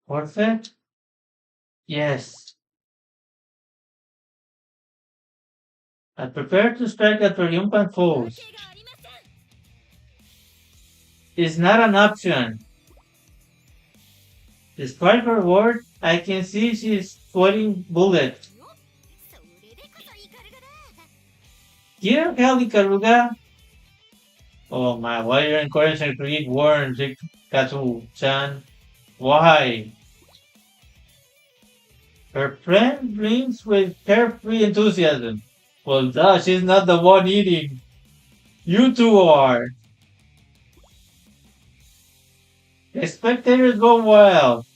Forfeit? Yes. I prepare to strike at triumphant わ foes. けがありません。 It's not an option. Despite her word, I can see she's sweating bullets. それでこそイカルガだ。 Here, Kelly Karuga. Oh my, why are you encouraging her to eat worms, Katsu-chan? Why? Her friend drinks with carefree enthusiasm. Well, duh, she's not the one eating. You two are. The spectators go wild.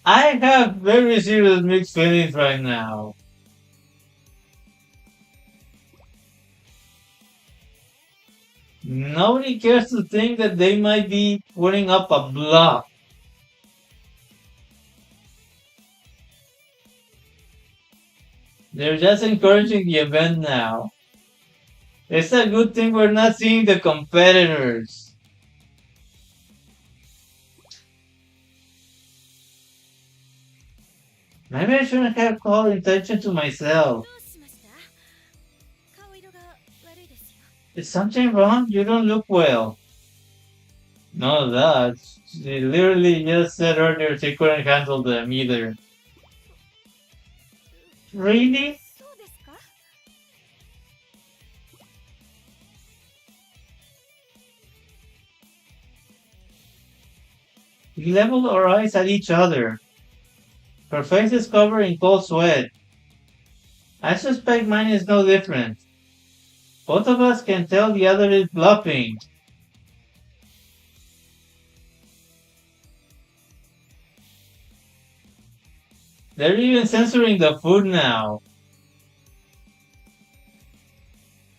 I have very serious mixed feelings right now. Nobody cares to think that they might be putting up a bluff. They're just encouraging the event now. It's a good thing we're not seeing the competitors. Maybe I shouldn't have called attention to ど myself. うしました？顔色が悪いですよ。 Is something wrong? You don't look well. No, that. She literally just said earlier she couldn't handle them either. Really? そうですか？ We leveled our eyes at each other. Her face is covered in cold sweat. I suspect mine is no different. Both of us can tell the other is bluffing. They're even censoring the food now.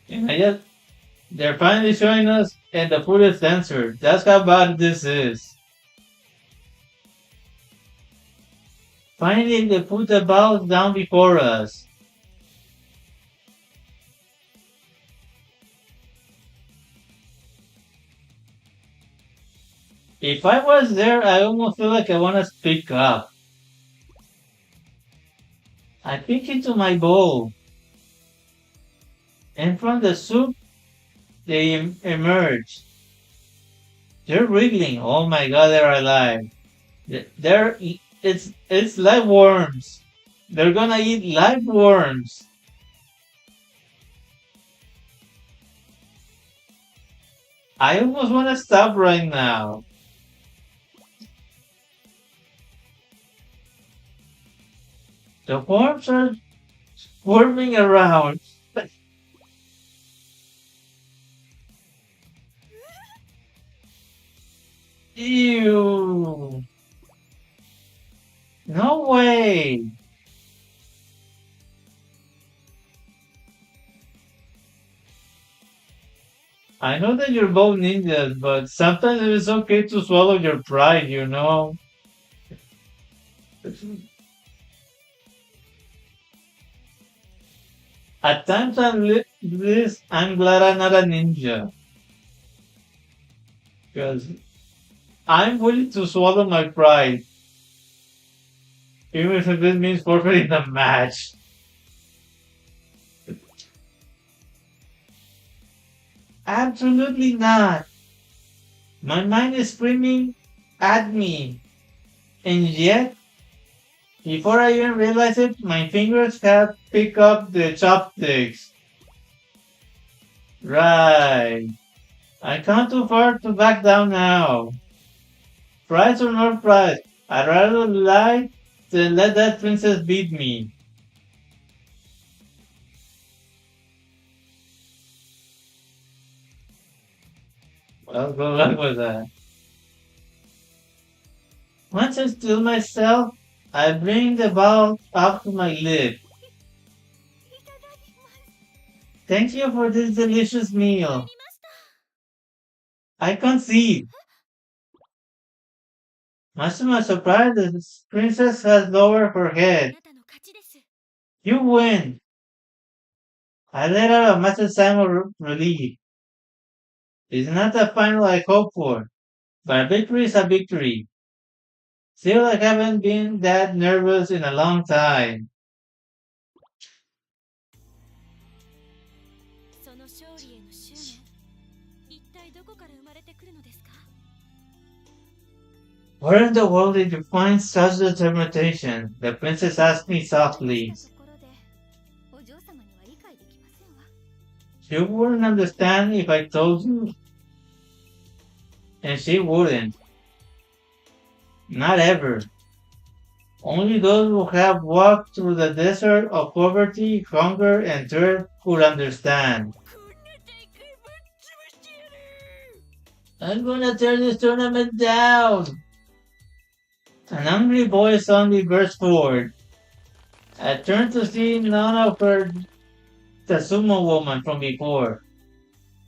And they're finally showing us, and the food is censored. That's how bad this is. Finally, they put the bowls down before us. If I was there, I almost feel like I want to speak up. I peek into my bowl. And from the soup, they emerge. They're wriggling. Oh my god, they're alive. It's live worms. They're gonna eat live worms. I almost want to stop right now. The worms are swarming around. Ew. No way! I know that you're both ninjas, but sometimes it's okay to swallow your pride, you know? At times I'm glad I'm not a ninja. Because I'm willing to swallow my pride, even if it means forfeiting the match. Absolutely not. My mind is screaming at me. And yet, before I even realize it, my fingers have picked up the chopsticks. Right. I come too far to back down now. Prize or no prize, I'd rather lie than let that princess beat me. Well, good luck with that. Once I still myself, I bring the ball up to my lip. Thank you for this delicious meal. I concede. Much to my surprise, the princess has lowered her あ head. なたの勝ちです。 You win. I let out a massive sigh of relief. It's not the final I hoped for, but a victory is a victory. Still, I haven't been that nervous in a long time. その勝利への執念、一体どこから生まれてくるのですか？ Where in the world did you find such determination? The princess asked me softly. ところでお嬢様には理解できませんわ。 You wouldn't understand if I told you, and she wouldn't. Not ever. Only those who have walked through the desert of poverty, hunger, and thirst could understand. こんな大会ぶっ潰してやる！ I'm gonna tear this tournament down! An angry voice suddenly burst forward. I turned to see none of her the sumo woman from before.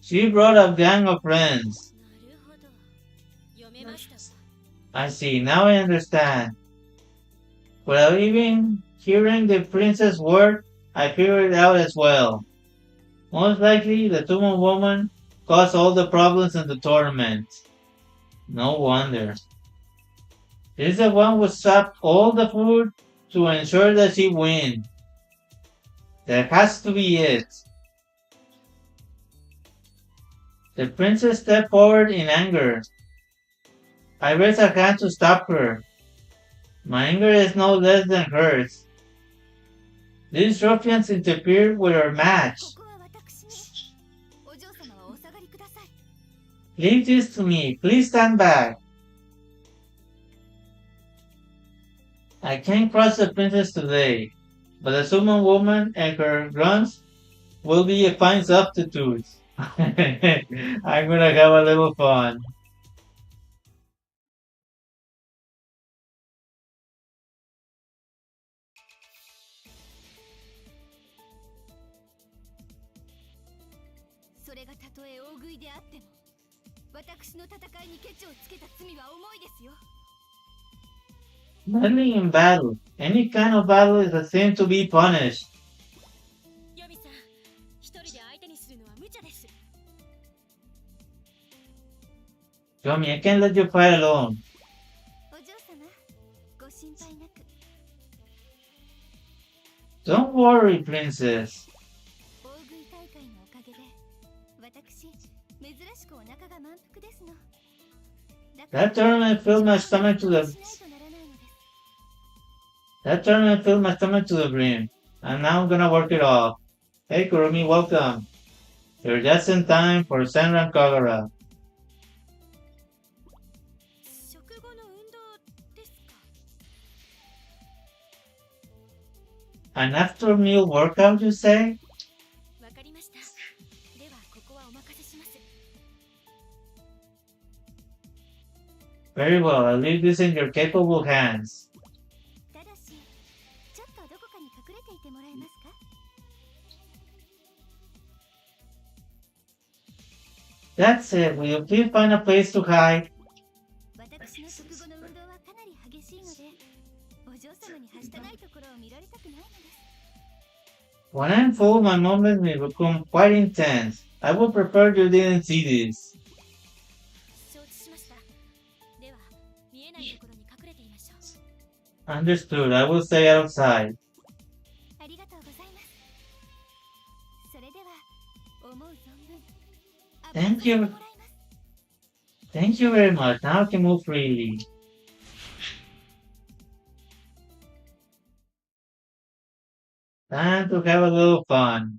She brought a gang of friends. なるほど。読めましたわ。 I see, now I understand. Without even hearing the princess' word, I figured it out as well. Most likely, the sumo woman caused all the problems in the tournament. No wonder. She's the one who stopped all the food to ensure that she wins. That has to be it. The princess stepped forward in anger. I raised a hand to stop her. My anger is no less than hers. These ruffians interfered with our match. ここは私ね。お嬢様はお下がりください。 Leave this to me. Please stand back. I can't cross the princess today, but the summon woman and her grunts will be a fine substitute. I'm gonna have a little fun. Meddling in battle. Any kind of battle is a sin to be punished. ヨミさん、一人で相手にするのは無茶です。 Yomi, I can't let you fight alone. お嬢様、ご心配なく。 Don't worry, princess. 大食い大会のおかげで、私、珍しくお腹が満腹ですの。 That tournament filled my stomach to the brim, and now I'm gonna work it off. Hey Kurumi, welcome. You're just in time for Senran Kagura. 食後の運動ですか？ An after meal workout, you say? わかりました。ではここはお任せします。 Very well, I'll leave this in your capable hands. That's it. Will you please find a place to hide? 私の食後の運動はかなり激しいので、お嬢様にはしたないところを見られたくないのです。When I'm full, my moments may become quite intense. I would prefer you didn't see this. 承知しました。では、見えないところに隠れていましょう。Understood. I will stay outside. ありがとうございます。それでは、思う存分。 Thank you. Thank you very much. Now I can move freely. Time to have a little fun.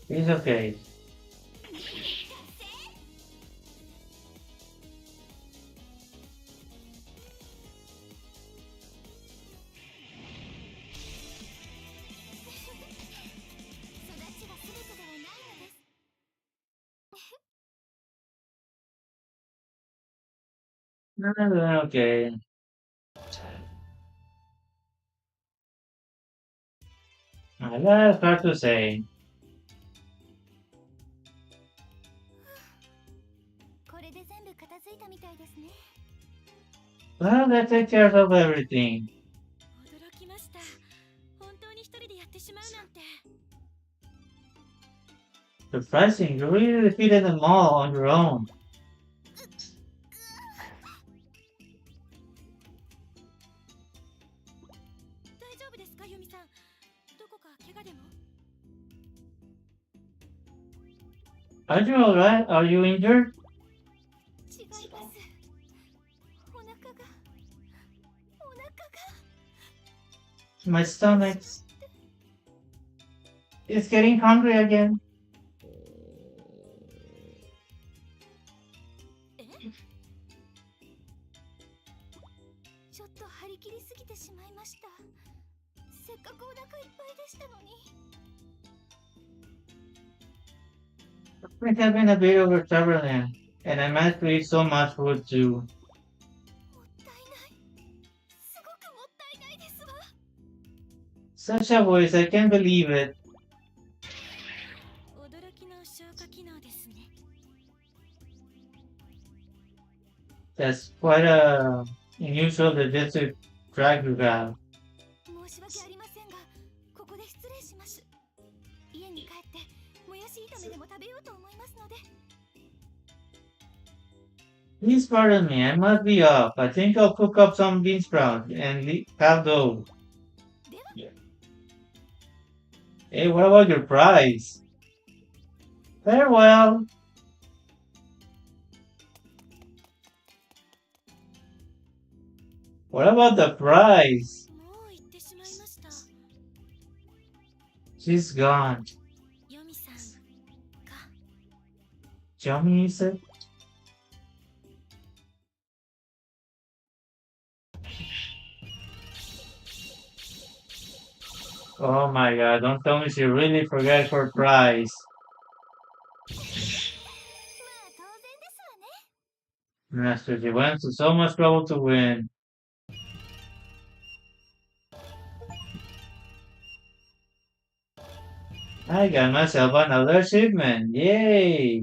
It's okay. Okay. That's hard to say. これで全部片付いたみたいですね。 Well, that takes care of everything. 驚きました。本当に一人でやってしまうなんて。Surprising, you really defeated them all on your own. 大丈夫ですか、ユミさん。どこか怪我でも？ Are you alright? Are you injured? 違います。お腹が。 My stomach is getting hungry again. ちょっと張り切りすぎてしまいました。せっかくお腹いっぱいでしたのに。 It has been a bit over turbulent, and I managed to eat so much food too. もったいない。すごくもったいないですわ。 Such a voice, I can't believe it. That's quite a unusual logistic drag you have. 申し訳ありませんが、ここで失礼します。家に帰ってもやし炒めでも食べようと思いますので。 Please pardon me, I must be off. I think I'll cook up some bean sprouts and have those. Hey, what about your prize? Farewell. What about the prize? もう行ってしまいました。 She's gone. ヨミさんか。 Yummy, you said? Oh my god, don't tell me she really forgot her prize. まあ当然ですわね。 Master, she went to so much trouble to win. I got myself another achievement. Yay!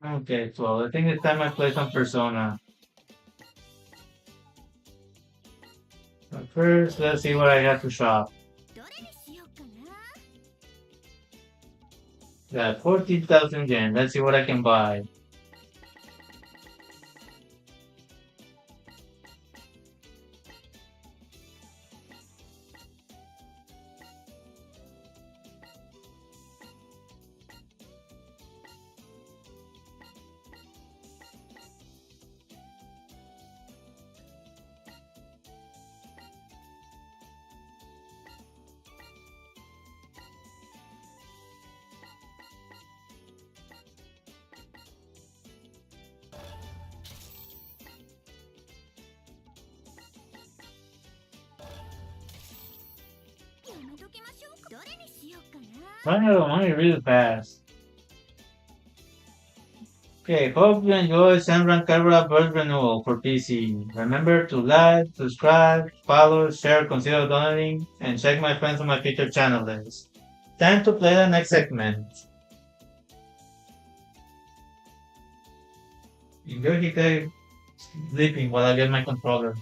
Okay, well, I think it's time I play some Persona. But first, let's see what I got to shop. どれにしようかな。 Got 14,000 yen. Let's see what I can buy. Running out of money really fast. Okay, hope you enjoy Senran Kagura Birth Renewal for PC. Remember to like, subscribe, follow, share, consider donating, and check my friends on my future channel list. Time to play the next segment. Enjoy Hikaru sleeping while I get my controller.